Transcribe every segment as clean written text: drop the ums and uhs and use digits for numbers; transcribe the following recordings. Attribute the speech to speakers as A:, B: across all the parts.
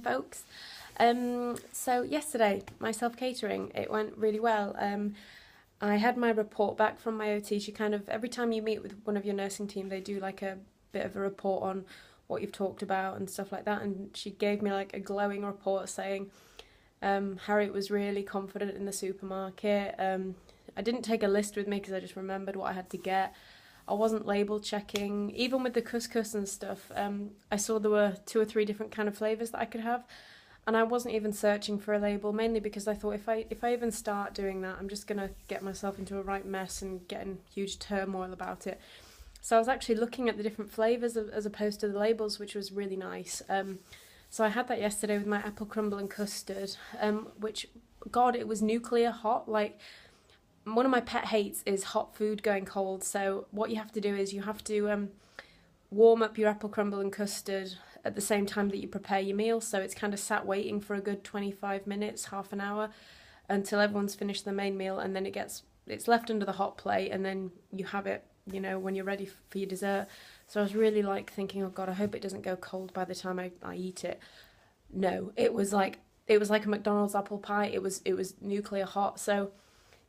A: folks. So yesterday, my self-catering, it went really well. I had my report back from my OT. She kind of, every time you meet with one of your nursing team, they do like a bit of a report on what you've talked about and stuff like that. And she gave me like a glowing report saying Harriet was really confident in the supermarket. I didn't take a list with me because I just remembered what I had to get. I wasn't label checking. Even with the couscous and stuff, I saw there were 2 or 3 different kind of flavours that I could have. And I wasn't even searching for a label, mainly because I thought if I even start doing that, I'm just going to get myself into a right mess and get in huge turmoil about it. So I was actually looking at the different flavours as opposed to the labels, which was really nice. So I had that yesterday with my apple crumble and custard, which, God, it was nuclear hot. Like, one of my pet hates is hot food going cold. So what you have to do is you have to warm up your apple crumble and custard at the same time that you prepare your meal. So it's kind of sat waiting for a good 25 minutes, half an hour, until everyone's finished their main meal, and then it's left under the hot plate, and then you have it, you know, when you're ready for your dessert. So I was really like thinking, oh God, I hope it doesn't go cold by the time I eat it. No, it was like a McDonald's apple pie. It was nuclear hot. So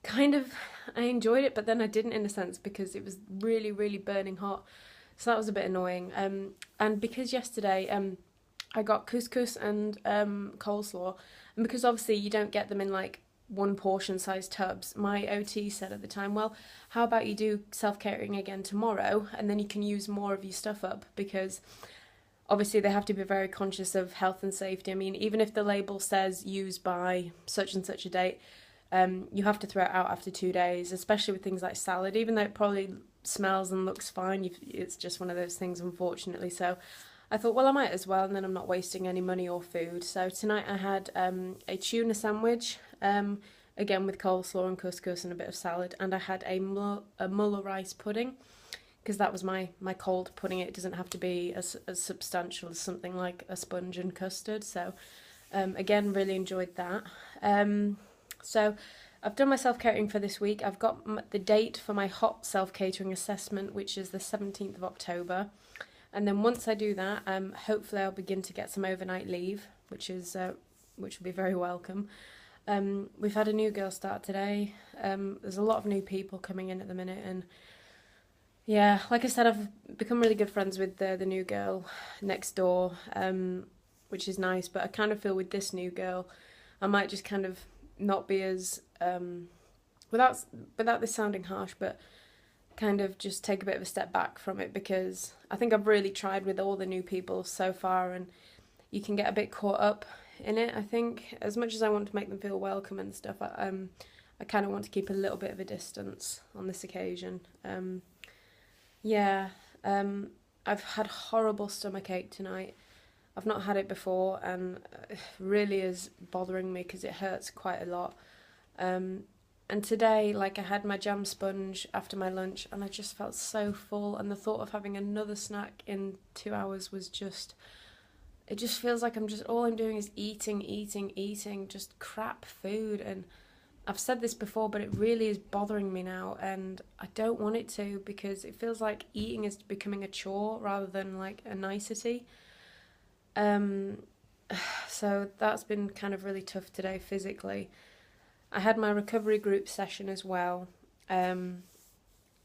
A: kind of I enjoyed it, but then I didn't, in a sense, because it was really, really burning hot. So that was a bit annoying. And because yesterday I got couscous and coleslaw, and because obviously you don't get them in like one portion size tubs, my OT said at the time, well, how about you do self-catering again tomorrow, and then you can use more of your stuff up, because obviously they have to be very conscious of health and safety. I mean, even if the label says used by such and such a date, you have to throw it out after 2 days, especially with things like salad, even though it probably smells and looks fine. It's just one of those things, unfortunately. So I thought, well, I might as well, and then I'm not wasting any money or food. So tonight I had a tuna sandwich, again with coleslaw and couscous and a bit of salad, and I had a muller rice pudding, because that was my cold pudding. It doesn't have to be as substantial as something like a sponge and custard. So again, really enjoyed that. So I've done my self-catering for this week. I've got the date for my hot self-catering assessment, which is the 17th of October. And then once I do that, hopefully I'll begin to get some overnight leave, which will be very welcome. We've had a new girl start today. There's a lot of new people coming in at the minute, and yeah, like I said, I've become really good friends with the new girl next door, which is nice. But I kind of feel with this new girl, I might just kind of not be as without this sounding harsh, but kind of just take a bit of a step back from it, because I think I've really tried with all the new people so far, and you can get a bit caught up in it. I think as much as I want to make them feel welcome and stuff, I kind of want to keep a little bit of a distance on this occasion. I've had horrible stomachache tonight. I've not had it before, and it really is bothering me because it hurts quite a lot. And today, like, I had my jam sponge after my lunch, and I just felt so full, and the thought of having another snack in 2 hours was just, it just feels like all I'm doing is eating, just crap food. And I've said this before, but it really is bothering me now, and I don't want it to, because it feels like eating is becoming a chore rather than like a nicety. So that's been kind of really tough today physically. I had my recovery group session as well, and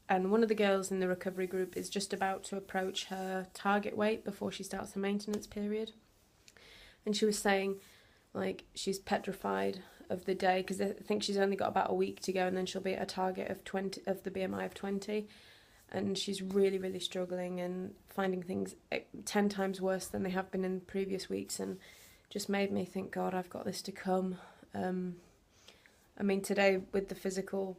A: one of the girls in the recovery group is just about to approach her target weight before she starts her maintenance period. And she was saying, like, she's petrified of the day, because I think she's only got about a week to go, and then she'll be at a target of 20, of the BMI of 20. And she's really, really struggling and finding things 10 times worse than they have been in previous weeks, and just made me think, God, I've got this to come. I mean, today, with the physical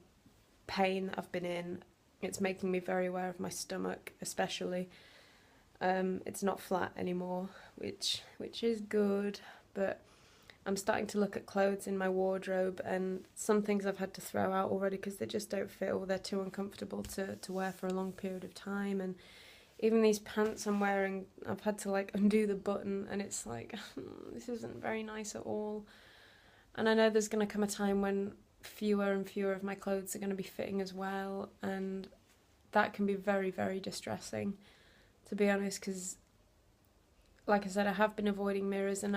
A: pain that I've been in, it's making me very aware of my stomach, especially. It's not flat anymore, which is good, but I'm starting to look at clothes in my wardrobe, and some things I've had to throw out already because they just don't fit, or they're too uncomfortable to wear for a long period of time. And even these pants I'm wearing, I've had to like undo the button, and it's like, this isn't very nice at all. And I know there's going to come a time when fewer and fewer of my clothes are going to be fitting as well, and that can be very, very distressing, to be honest, because like I said, I have been avoiding mirrors, and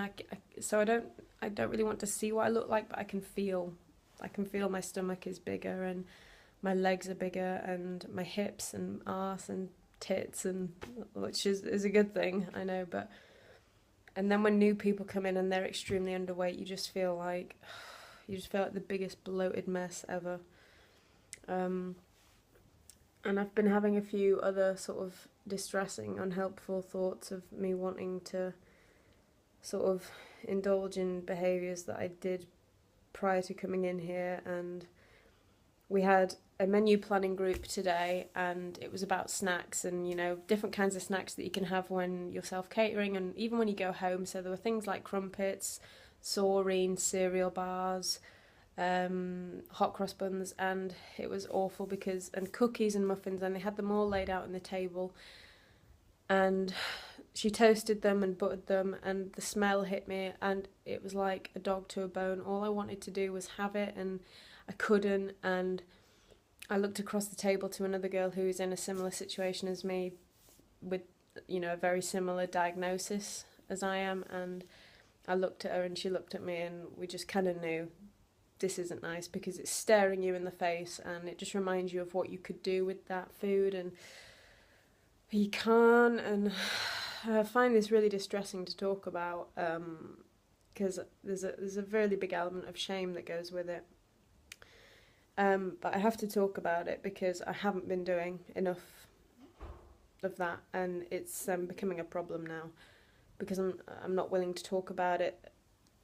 A: so I don't really want to see what I look like, but I can feel my stomach is bigger and my legs are bigger and my hips and arse and tits, and which is a good thing, I know, but and then when new people come in and they're extremely underweight, you just feel like the biggest bloated mess ever. And I've been having a few other sort of distressing, unhelpful thoughts of me wanting to sort of indulge in behaviours that I did prior to coming in here, and we had a menu planning group today, and it was about snacks and, you know, different kinds of snacks that you can have when you're self-catering and even when you go home. So there were things like crumpets, saurine, cereal bars, hot cross buns, and it was awful and cookies and muffins, and they had them all laid out on the table, and she toasted them and buttered them, and the smell hit me, and it was like a dog to a bone. All I wanted to do was have it, and I couldn't, and I looked across the table to another girl who is in a similar situation as me with, you know, a very similar diagnosis as I am, and I looked at her and she looked at me, and we just kind of knew this isn't nice, because it's staring you in the face and it just reminds you of what you could do with that food and you can't, and I find this really distressing to talk about, because there's a really big element of shame that goes with it. But I have to talk about it because I haven't been doing enough of that, and it's becoming a problem now because I'm not willing to talk about it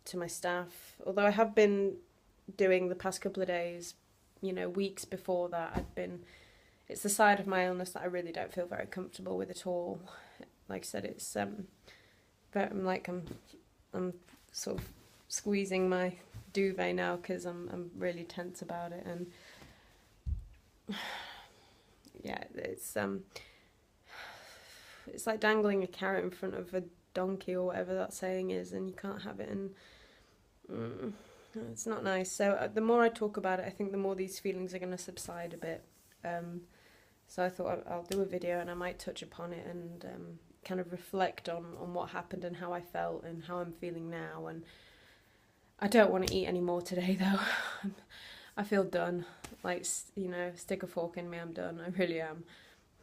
A: to my staff. Although I have been doing the past couple of days, you know, weeks before that, it's the side of my illness that I really don't feel very comfortable with at all. Like I said, it's I'm sort of squeezing my duvet now because I'm really tense about it, and yeah, it's like dangling a carrot in front of a donkey or whatever that saying is, and you can't have it, and it's not nice. So the more I talk about it, I think the more these feelings are going to subside a bit. So I thought I'll do a video and I might touch upon it and kind of reflect on what happened and how I felt and how I'm feeling now. And I don't want to eat any more today though. I feel done. Like, you know, stick a fork in me, I'm done. I really am.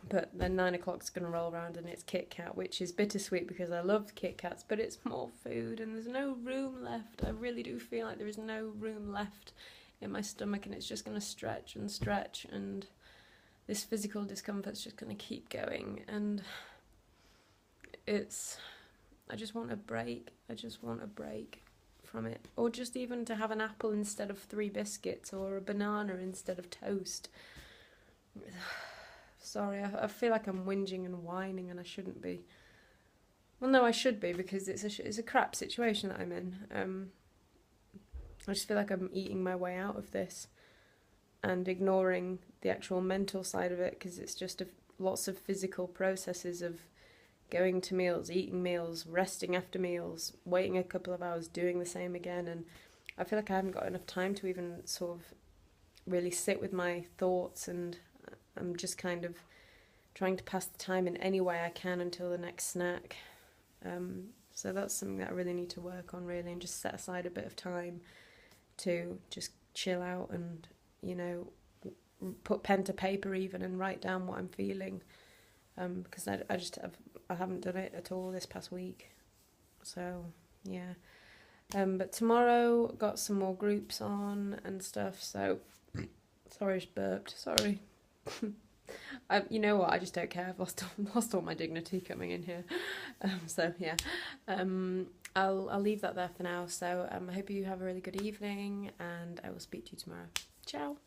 A: But then 9 o'clock's going to roll around and it's Kit Kat, which is bittersweet because I love Kit Kats, but it's more food and there's no room left. I really do feel like there is no room left in my stomach, and it's just going to stretch and stretch, and this physical discomfort's just going to keep going, and I just want a break. I just want a break from it, or just even to have an apple instead of 3 biscuits, or a banana instead of toast. Sorry, I feel like I'm whinging and whining, and I shouldn't be. Well, no, I should be, because it's a crap situation that I'm in. I just feel like I'm eating my way out of this and ignoring the actual mental side of it, because it's just lots of physical processes of going to meals, eating meals, resting after meals, waiting a couple of hours, doing the same again, and I feel like I haven't got enough time to even sort of really sit with my thoughts, and I'm just kind of trying to pass the time in any way I can until the next snack. So that's something that I really need to work on, really, and just set aside a bit of time to just chill out and, you know, put pen to paper even and write down what I'm feeling, because I haven't done it at all this past week. So yeah, but tomorrow got some more groups on and stuff, so sorry, I just burped, sorry. You know what, I just don't care. I've lost all my dignity coming in here. So yeah, I'll leave that there for now. So I hope you have a really good evening, and I will speak to you tomorrow. Ciao.